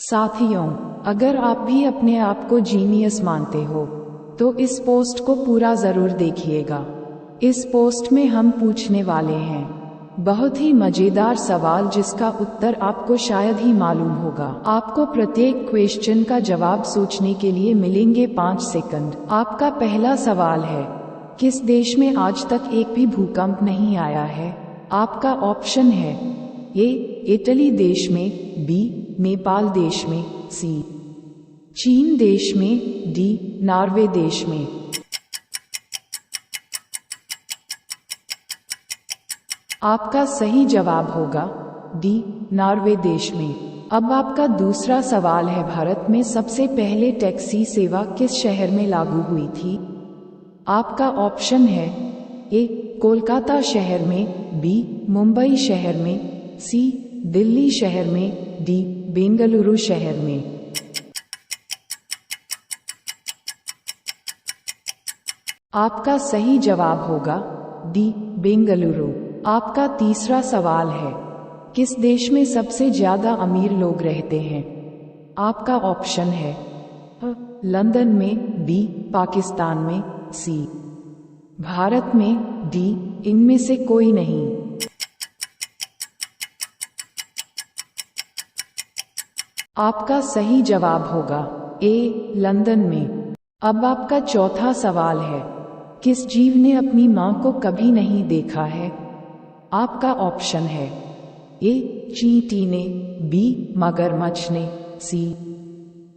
साथियों, अगर आप भी अपने आप को जीनियस मानते हो तो इस पोस्ट को पूरा जरूर देखिएगा। इस पोस्ट में हम पूछने वाले हैं बहुत ही मजेदार सवाल जिसका उत्तर आपको शायद ही मालूम होगा। आपको प्रत्येक क्वेश्चन का जवाब सोचने के लिए मिलेंगे 5 सेकंड। आपका पहला सवाल है, किस देश में आज तक एक भी भूकंप नहीं आया है? आपका ऑप्शन है ए इटली देश में, बी नेपाल देश में, सी चीन देश में, डी नॉर्वे देश में। आपका सही जवाब होगा डी नॉर्वे देश में। अब आपका दूसरा सवाल है, भारत में सबसे पहले टैक्सी सेवा किस शहर में लागू हुई थी? आपका ऑप्शन है ए कोलकाता शहर में, बी मुंबई शहर में, सी दिल्ली शहर में, डी बेंगलुरु शहर में। आपका सही जवाब होगा डी बेंगलुरु। आपका तीसरा सवाल है, किस देश में सबसे ज्यादा अमीर लोग रहते हैं? आपका ऑप्शन है लंदन में, बी पाकिस्तान में, सी भारत में, डी इनमें से कोई नहीं। आपका सही जवाब होगा ए लंदन में। अब आपका चौथा सवाल है, किस जीव ने अपनी मां को कभी नहीं देखा है? आपका ऑप्शन है ए चींटी ने, बी मगरमच्छ ने, सी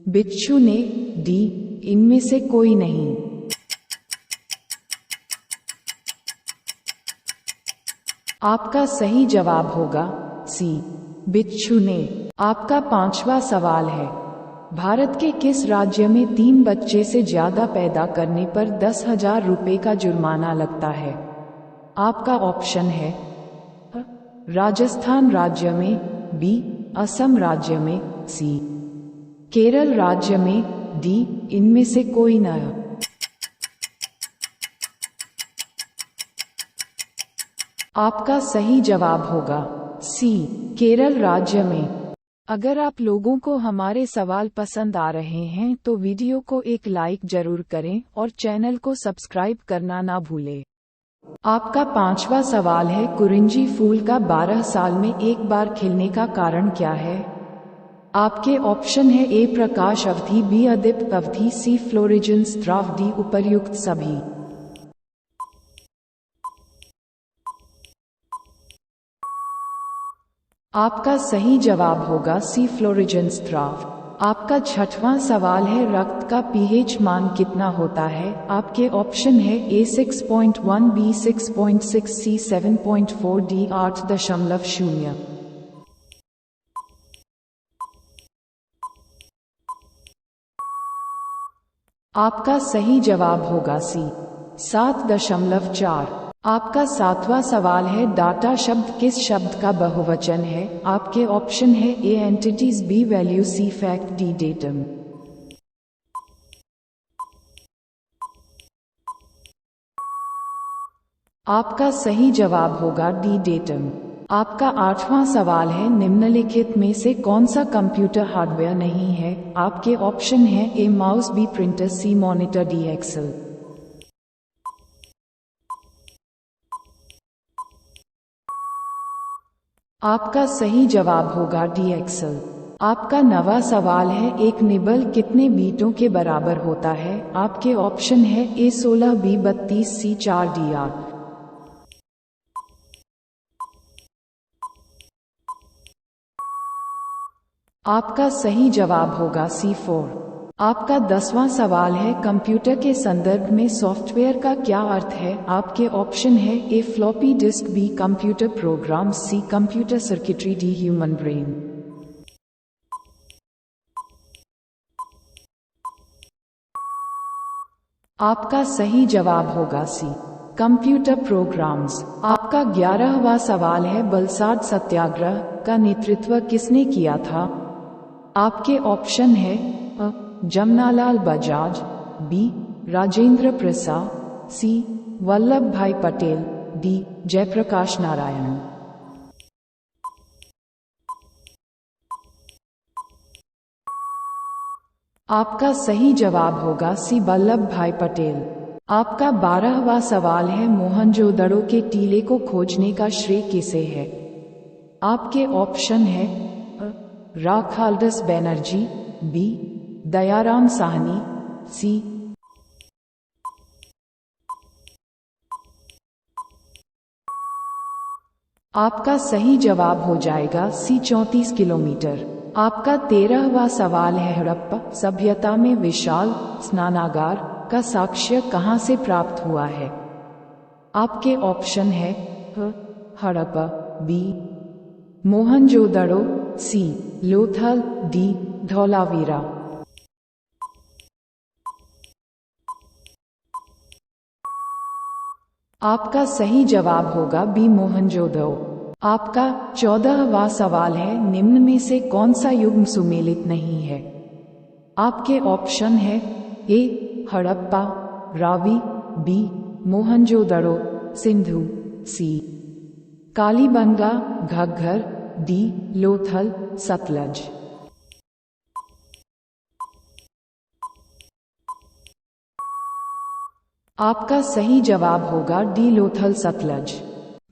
बिच्छू ने, डी इनमें से कोई नहीं। आपका सही जवाब होगा सी बिच्छू ने। आपका पांचवा सवाल है, भारत के किस राज्य में 3 बच्चे से ज्यादा पैदा करने पर 10,000 रुपए का जुर्माना लगता है? आपका ऑप्शन है राजस्थान राज्य में, बी असम राज्य में, सी केरल राज्य में, डी इनमें से कोई न। आपका सही जवाब होगा सी केरल राज्य में। अगर आप लोगों को हमारे सवाल पसंद आ रहे हैं तो वीडियो को एक लाइक जरूर करें और चैनल को सब्सक्राइब करना ना भूलें। आपका पांचवा सवाल है, कुरिंजी फूल का 12 साल में एक बार खिलने का कारण क्या है? आपके ऑप्शन है ए प्रकाश अवधि, बी अदीप्त अवधि, सी फ्लोरेजेंस द्राव, डी उपर्युक्त सभी। आपका सही जवाब होगा सी फ्लोरेजेंस द्राव। आपका छठवां सवाल है, रक्त का पीएच मान कितना होता है? आपके ऑप्शन है ए 6.1, बी 6.6, सी 7.4, डी 8.0। आपका सही जवाब होगा सी 7.4। आपका सातवां सवाल है, डाटा शब्द किस शब्द का बहुवचन है? आपके ऑप्शन है ए एंटिटीज, बी वैल्यू, सी फैक्ट, डी डेटम। आपका सही जवाब होगा डी डेटम। आपका आठवां सवाल है, निम्नलिखित में से कौन सा कंप्यूटर हार्डवेयर नहीं है? आपके ऑप्शन है A mouse, B printer, C monitor, D Excel. आपका सही जवाब होगा डी एक्सेल। आपका नवा सवाल है, एक निबल कितने बीटों के बराबर होता है? आपके ऑप्शन है ए 16, बी 32, सी 4, डी 8। आपका सही जवाब होगा सी 4। आपका 10वां सवाल है, कंप्यूटर के संदर्भ में सॉफ्टवेयर का क्या अर्थ है? आपके ऑप्शन है A floppy disk, B computer program, C computer circuitry, D human brain. आपका सही जवाब होगा सी कंप्यूटर प्रोग्राम्स। आपका 11वां सवाल है, बलसाड सत्याग्रह का नेतृत्व किसने किया था? आपके ऑप्शन है जमनालाल बजाज, बी राजेंद्र प्रसाद, सी वल्लभ भाई पटेल, डी जयप्रकाश नारायण। आपका सही जवाब होगा सी वल्लभ भाई पटेल। आपका 12वां सवाल है, मोहनजोदड़ो के टीले को खोजने का श्रेय किसे है? आपके ऑप्शन है राखालदास बनर्जी, बी दयाराम साहनी, सी आपका सही जवाब हो जाएगा सी 34 किलोमीटर। आपका 13वां सवाल है, हड़प्पा सभ्यता में विशाल स्नानागार का साक्ष्य कहाँ से प्राप्त हुआ है? आपके ऑप्शन है हड़प्पा, बी मोहनजोदड़ो, सी लोथल, डी धौलावीरा। आपका सही जवाब होगा बी मोहनजोदड़ो। आपका 14वां सवाल है, निम्न में से कौन सा युग सुमेलित नहीं है? आपके ऑप्शन है ए हड़प्पा, रावी, बी मोहनजोदड़ो, सिंधु, सी कालीबंगा, घग्गर, डी लोथल, सतलज। आपका सही जवाब होगा डी लोथल, सतलज।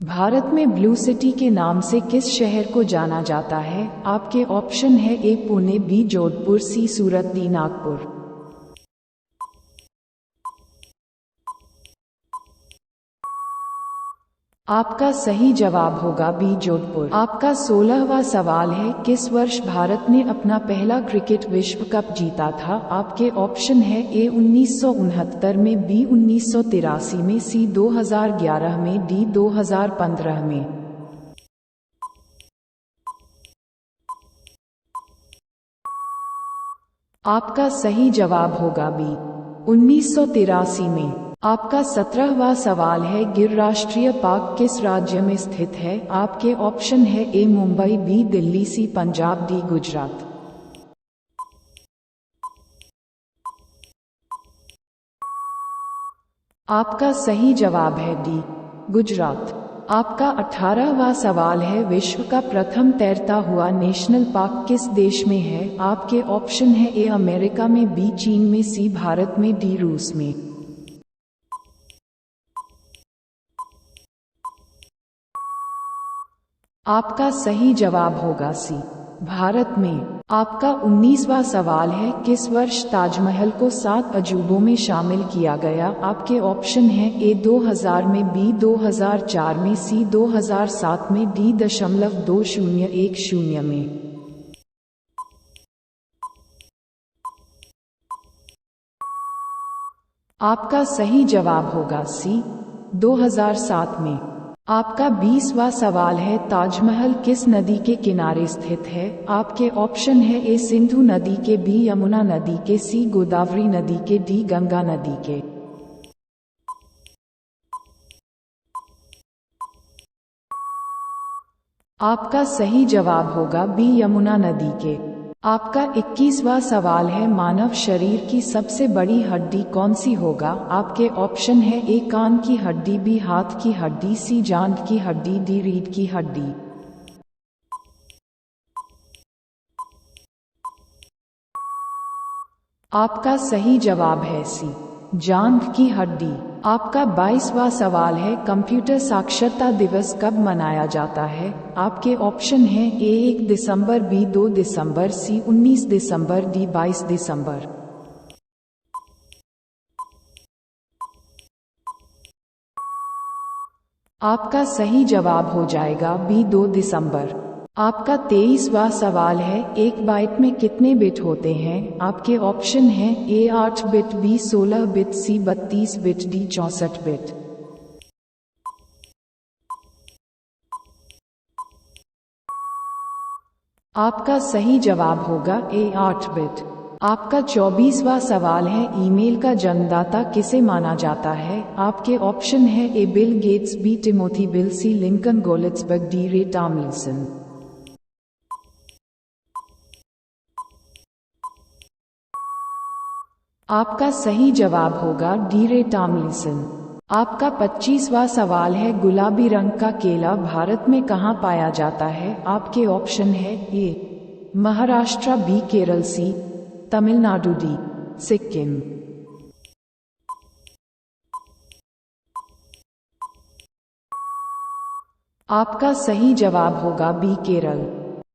भारत में ब्लू सिटी के नाम से किस शहर को जाना जाता है? आपके ऑप्शन है ए पुणे, बी जोधपुर, सी सूरत, डी नागपुर। आपका सही जवाब होगा बी जोधपुर। आपका 16वां सवाल है, किस वर्ष भारत ने अपना पहला क्रिकेट विश्व कप जीता था? आपके ऑप्शन है ए 1969 में, बी 1983 में, सी 2011 में, डी 2015 में। आपका सही जवाब होगा बी 1983 में। आपका 17वां सवाल है, गिर राष्ट्रीय पार्क किस राज्य में स्थित है? आपके ऑप्शन है ए मुंबई, बी दिल्ली, सी पंजाब, डी गुजरात। आपका सही जवाब है डी गुजरात। आपका 18वां सवाल है, विश्व का प्रथम तैरता हुआ नेशनल पार्क किस देश में है? आपके ऑप्शन है ए अमेरिका में, बी चीन में, सी भारत में, डी रूस में। आपका सही जवाब होगा सी भारत में। आपका 19वां सवाल है, किस वर्ष ताजमहल को 7 अजूबों में शामिल किया गया? आपके ऑप्शन है ए 2000 में, बी 2004 में, सी 2007 में, डी 2010 में। आपका सही जवाब होगा सी 2007 में। आपका 20वां सवाल है, ताजमहल किस नदी के किनारे स्थित है? आपके ऑप्शन है ए सिंधु नदी के, बी यमुना नदी के, सी गोदावरी नदी के, डी गंगा नदी के। आपका सही जवाब होगा बी यमुना नदी के। आपका 21वां सवाल है, मानव शरीर की सबसे बड़ी हड्डी कौन सी होगा? आपके ऑप्शन है ए कान की हड्डी, बी हाथ की हड्डी, सी जांघ की हड्डी, डी रीढ़ की हड्डी। आपका सही जवाब है सी जांघ की हड्डी। आपका 22वां सवाल है, कंप्यूटर साक्षरता दिवस कब मनाया जाता है? आपके ऑप्शन हैं ए 1 दिसंबर, बी 2 दिसंबर, सी 19 दिसंबर, डी 22 दिसंबर। आपका सही जवाब हो जाएगा बी 2 दिसंबर। आपका 23वां सवाल है, एक बाइट में कितने बिट होते हैं? आपके ऑप्शन हैं ए 8 बिट, बी 16 बिट, सी 32 बिट, डी 64 बिट। आपका सही जवाब होगा ए 8 बिट। आपका 24वां सवाल है, ईमेल का जन्मदाता किसे माना जाता है? आपके ऑप्शन है A Bill Gates, B Timothy Bill, C Lincoln Golitsberg, D Ray Tomlinson. आपका सही जवाब होगा डी रे टॉमलिंसन। आपका 25वां सवाल है, गुलाबी रंग का केला भारत में कहाँ पाया जाता है? आपके ऑप्शन है ए महाराष्ट्र, बी केरल, सी तमिलनाडु डी, सिक्किम। आपका सही जवाब होगा बी, केरल।